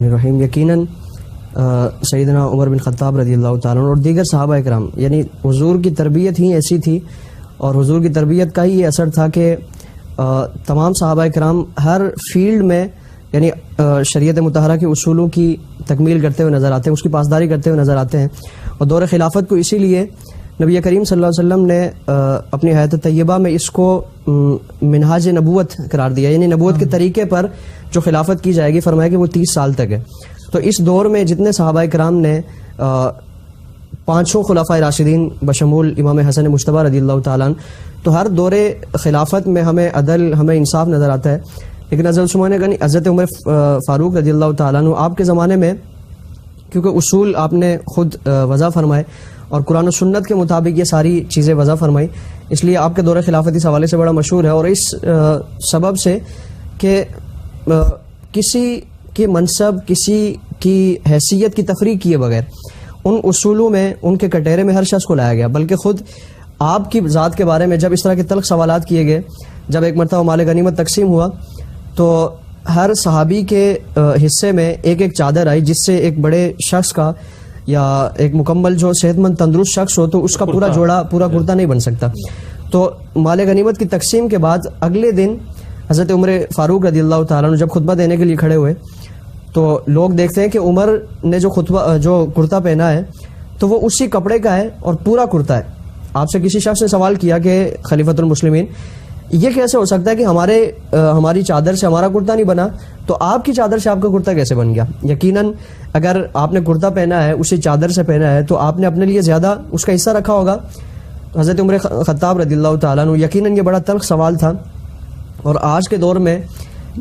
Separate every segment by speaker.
Speaker 1: رحیم یقیناً سیدنا عمر بن خطاب رضی اللہ تعالیٰ عنہ اور دیگر صحابہ اکرام یعنی حضور کی تربیت ہی ایسی تھی اور حضور کی تربیت کا ہی یہ اثر تھا کہ تمام صحابہ اکرام ہر فیلڈ میں یعنی شریعت مطہرہ کے اصولوں کی تکمیل کرتے ہوئے نظر آتے ہیں، اس کی پاسداری کرتے ہوئے نظر آتے ہیں. اور دور خلافت کو اسی لیے نبی کریم صلی اللہ علیہ وسلم نے اپنی حیات طیبہ میں اس کو منہاج نبوت قرار دیا، یعنی نبوت کے طریقے پر جو خلافت کی جائے گی، فرمایا کہ وہ 30 سال تک ہے. تو اس دور میں جتنے صحابہ کرام نے پانچوں خلفائے راشدین بشمول امام حسن مجتبی رضی اللہ تعالیٰ عنہ، تو ہر دور خلافت میں ہمیں عدل، ہمیں انصاف نظر آتا ہے. لیکن حضرت عمر فاروق رضی اللہ تعالیٰ عنہ آپ کے زمانے میں کیونکہ اصول آپ نے خود وضع فرمائے اور قرآن و سنت کے مطابق یہ ساری چیزیں وضع فرمائی، اس لیے آپ کے دور خلافت اس حوالے سے بڑا مشہور ہے. اور اس سبب سے کہ کسی کے منصب، کسی کی حیثیت کی تفریق کیے بغیر ان اصولوں میں، ان کے کٹہرے میں ہر شخص کو لایا گیا، بلکہ خود آپ کی ذات کے بارے میں جب اس طرح کے تلخ سوالات کیے گئے، جب ایک مرتبہ مال غنیمت تقسیم ہوا تو ہر صحابی کے حصے میں ایک ایک چادر آئی، جس سے ایک بڑے شخص کا یا ایک مکمل جو صحت مند تندرست شخص ہو تو اس کا پورا جوڑا، پورا کرتا نہیں بن سکتا. تو مال غنیمت کی تقسیم کے بعد اگلے دن حضرت عمر فاروق رضی اللہ تعالیٰ عنہ جب خطبہ دینے کے لیے کھڑے ہوئے تو لوگ دیکھتے ہیں کہ عمر نے جو کرتا پہنا ہے تو وہ اسی کپڑے کا ہے اور پورا کرتا ہے. آپ سے کسی شخص نے سوال کیا کہ خلیفۃ المسلمین یہ کیسے ہو سکتا ہے کہ ہماری چادر سے ہمارا کرتا نہیں بنا، تو آپ کی چادر سے آپ کا کرتا کیسے بن گیا؟ یقیناً اگر آپ نے کرتا پہنا ہے، اسی چادر سے پہنا ہے، تو آپ نے اپنے لیے زیادہ اس کا حصہ رکھا ہوگا. حضرت عمر خطاب رضی اللہ تعالیٰ عنہ یقیناً یہ بڑا تلخ سوال تھا. اور آج کے دور میں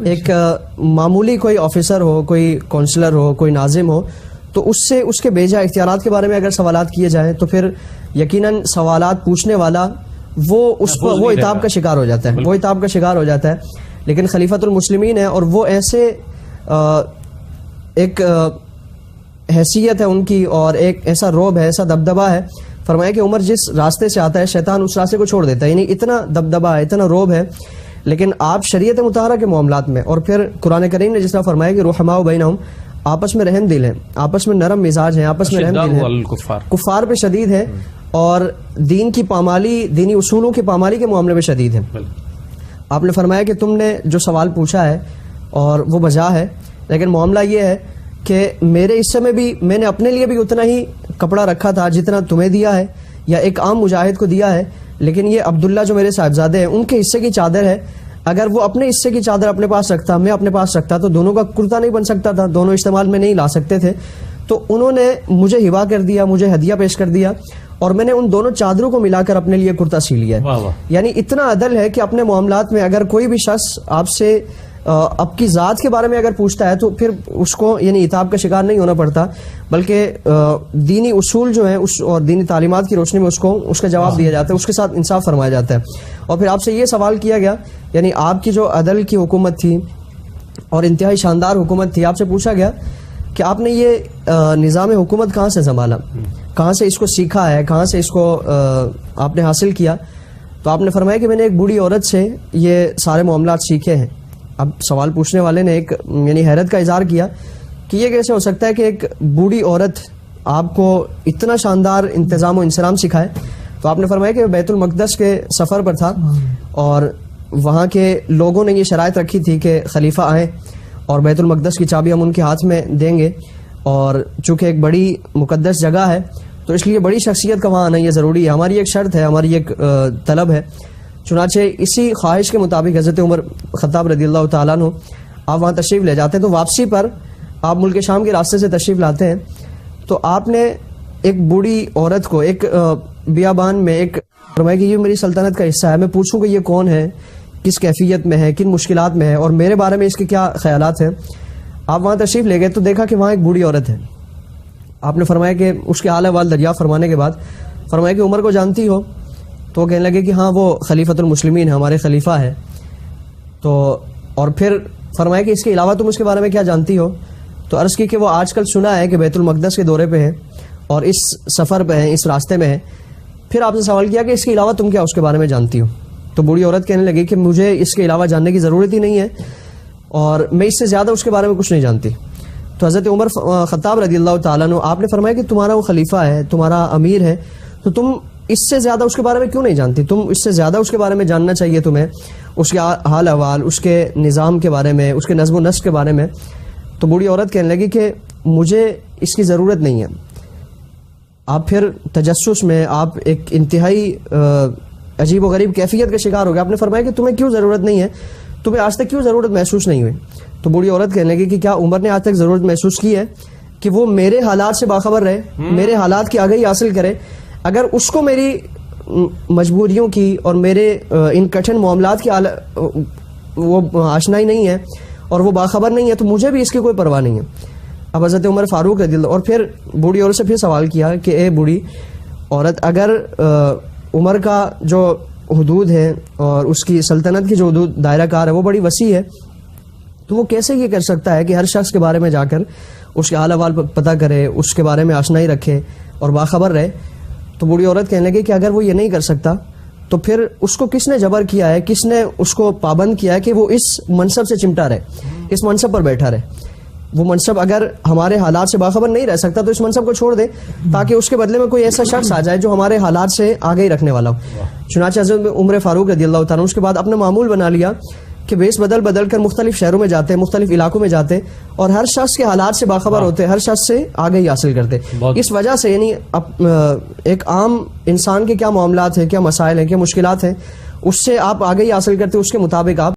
Speaker 1: ایک معمولی کوئی آفیسر ہو، کوئی کونسلر ہو، کوئی ناظم ہو، تو اس کے بیجا اختیارات کے بارے میں اگر سوالات کیے جائیں تو پھر یقیناً سوالات پوچھنے والا وہ عتاب کا شکار ہو جاتا ہے، وہ عتاب کا شکار ہو جاتا ہے. لیکن خلیفۃ المسلمین ہے اور وہ ایسے ایک حیثیت ہے ان کی اور ایک ایسا روب ہے، ایسا دبدبہ ہے. فرمایا کہ عمر جس راستے سے آتا ہے شیطان اس راستے کو چھوڑ دیتا ہے، یعنی اتنا دبدبہ ہے، اتنا روب ہے. لیکن آپ شریعت مطہرہ کے معاملات میں اور پھر قرآن کریم نے جس طرح فرمایا کہ رحماء بینہم، آپس میں رحم دل ہیں، آپس میں نرم مزاج ہیں، آپس میں رحم دل ہیں، کفار پہ شدید ہے اور دین کی پامالی، دینی اصولوں کی پامالی کے معاملے میں شدید ہے. آپ نے فرمایا کہ تم نے جو سوال پوچھا ہے اور وہ بجا ہے، لیکن معاملہ یہ ہے کہ میرے حصے میں بھی میں نے اپنے لیے بھی اتنا ہی کپڑا رکھا تھا جتنا تمہیں دیا ہے یا ایک عام مجاہد کو دیا ہے. لیکن یہ عبداللہ جو میرے صاحبزادے ہیں ان کے حصے کی چادر ہے، اگر وہ اپنے حصے کی چادر اپنے پاس رکھتا، میں اپنے پاس رکھتا، تو دونوں کا کرتا نہیں بن سکتا تھا، دونوں استعمال میں نہیں لا سکتے تھے. تو انہوں نے مجھے ہبا کر دیا، مجھے ہدیہ پیش کر دیا اور میں نے ان دونوں چادروں کو ملا کر اپنے لیے کرتا سی لیا ہے. یعنی اتنا عدل ہے کہ اپنے معاملات میں اگر کوئی بھی شخص آپ سے آپ کی ذات کے بارے میں اگر پوچھتا ہے تو پھر اس کو یعنی عتاب کا شکار نہیں ہونا پڑتا، بلکہ دینی اصول جو ہیں اور دینی تعلیمات کی روشنی میں اس کا جواب دیا جاتا ہے، اس کے ساتھ انصاف فرمایا جاتا ہے. اور پھر آپ سے یہ سوال کیا گیا، یعنی آپ کی جو عدل کی حکومت تھی اور انتہائی شاندار حکومت تھی، آپ سے پوچھا گیا کہ آپ نے یہ نظام حکومت کہاں سے سنبھالا، کہاں سے اس کو سیکھا ہے، کہاں سے اس کو آپ نے حاصل کیا؟ تو آپ نے فرمایا کہ میں نے ایک بوڑھی عورت سے یہ سارے معاملات سیکھے ہیں. اب سوال پوچھنے والے نے ایک یعنی حیرت کا اظہار کیا کہ یہ کیسے ہو سکتا ہے کہ ایک بوڑھی عورت آپ کو اتنا شاندار انتظام و انصرام سکھائے؟ تو آپ نے فرمایا کہ بیت المقدس کے سفر پر تھا اور وہاں کے لوگوں نے یہ شرائط رکھی تھی کہ خلیفہ آئیں اور بیت المقدس کی چابی ہم ان کے ہاتھ میں دیں گے، اور چونکہ ایک بڑی مقدس جگہ ہے تو اس لیے بڑی شخصیت کا وہاں آنا یہ ضروری ہے، ہماری ایک شرط ہے، ہماری ایک طلب ہے. چنانچہ اسی خواہش کے مطابق حضرت عمر خطاب رضی اللہ تعالیٰ عنہ آپ وہاں تشریف لے جاتے ہیں. تو واپسی پر آپ ملک شام کے راستے سے تشریف لاتے ہیں تو آپ نے ایک بوڑھی عورت کو ایک بیابان میں ایک فرمایا کہ یہ میری سلطنت کا حصہ ہے، میں پوچھوں کہ یہ کون ہے، کس کیفیت میں ہے، کن مشکلات میں ہے اور میرے بارے میں اس کے کیا خیالات ہیں. آپ وہاں تشریف لے گئے تو دیکھا کہ وہاں ایک بوڑھی عورت ہے. آپ نے فرمایا کہ اس کے حال احوال دریافت فرمانے کے بعد فرمایا کہ عمر کو جانتی ہو؟ تو وہ کہنے لگے کہ ہاں وہ خلیفۃ المسلمین ہے، ہمارے خلیفہ ہے. تو اور پھر فرمایا کہ اس کے علاوہ تم اس کے بارے میں کیا جانتی ہو؟ تو عرض کی کہ وہ آج کل سنا ہے کہ بیت المقدس کے دورے پہ ہے اور اس سفر پہ ہے، اس راستے میں ہے. پھر آپ نے سوال کیا کہ اس کے علاوہ تم کیا اس کے بارے میں جانتی ہو؟ تو بوڑھی عورت کہنے لگی کہ مجھے اس کے علاوہ جاننے کی ضرورت ہی نہیں ہے اور میں اس سے زیادہ اس کے بارے میں کچھ نہیں جانتی. تو حضرت عمر خطاب رضی اللہ تعالیٰ عنہ آپ نے فرمایا کہ تمہارا وہ خلیفہ ہے، تمہارا امیر ہے، تو تم اس سے زیادہ اس کے بارے میں کیوں نہیں جانتی؟ تم اس سے زیادہ اس کے بارے میں جاننا چاہیے تمہیں، اس کے حال احوال، اس کے نظام کے بارے میں، اس کے نظم و نسق کے بارے میں. تو بوڑھی عورت کہنے لگی کہ مجھے اس کی ضرورت نہیں ہے. آپ پھر تجسس میں آپ ایک انتہائی عجیب و غریب کیفیت کا شکار ہو گیا. آپ نے فرمایا کہ تمہیں کیوں ضرورت نہیں ہے، تمہیں آج تک کیوں ضرورت محسوس نہیں ہوئی؟ تو بوڑھی عورت کہنے لگی کہ کیا عمر نے آج تک ضرورت محسوس کی ہے کہ وہ میرے حالات سے باخبر رہے، میرے حالات کی آگاہی حاصل کرے؟ اگر اس کو میری مجبوریوں کی اور میرے ان کٹھن معاملات کی وہ آشنائی نہیں ہے اور وہ باخبر نہیں ہے، تو مجھے بھی اس کی کوئی پرواہ نہیں ہے. اب حضرت عمر فاروق رضی اللہ، اور پھر بوڑھی عورت سے پھر سوال کیا کہ اے بوڑھی عورت، اگر عمر کا جو حدود ہے اور اس کی سلطنت کی جو حدود دائرہ کار ہے وہ بڑی وسیع ہے، تو وہ کیسے یہ کر سکتا ہے کہ ہر شخص کے بارے میں جا کر اس کے حال احوال پتہ کرے، اس کے بارے میں آشنائی رکھے اور باخبر رہے؟ تو بوڑھی عورت کہنے لگی کہ اگر وہ یہ نہیں کر سکتا تو پھر اس کو کس نے جبر کیا ہے، کس نے اس کو پابند کیا ہے کہ وہ اس منصب سے چمٹا رہے، اس منصب پر بیٹھا رہے؟ وہ منصب اگر ہمارے حالات سے باخبر نہیں رہ سکتا تو اس منصب کو چھوڑ دے، تاکہ اس کے بدلے میں کوئی ایسا شخص آ جائے جو ہمارے حالات سے آگے ہی رکھنے والا ہو. چنانچہ حضرت عمر فاروق رضی اللہ تعالیٰ اس کے بعد اپنا معمول بنا لیا کہ بیس بدل بدل کر مختلف شہروں میں جاتے، مختلف علاقوں میں جاتے اور ہر شخص کے حالات سے باخبر ہوتے، ہر شخص سے آگاہی حاصل کرتے. اس وجہ سے یعنی ایک عام انسان کے کیا معاملات ہیں، کیا مسائل ہیں، کیا مشکلات ہیں، اس سے آپ آگاہی حاصل کرتے، اس کے مطابق آپ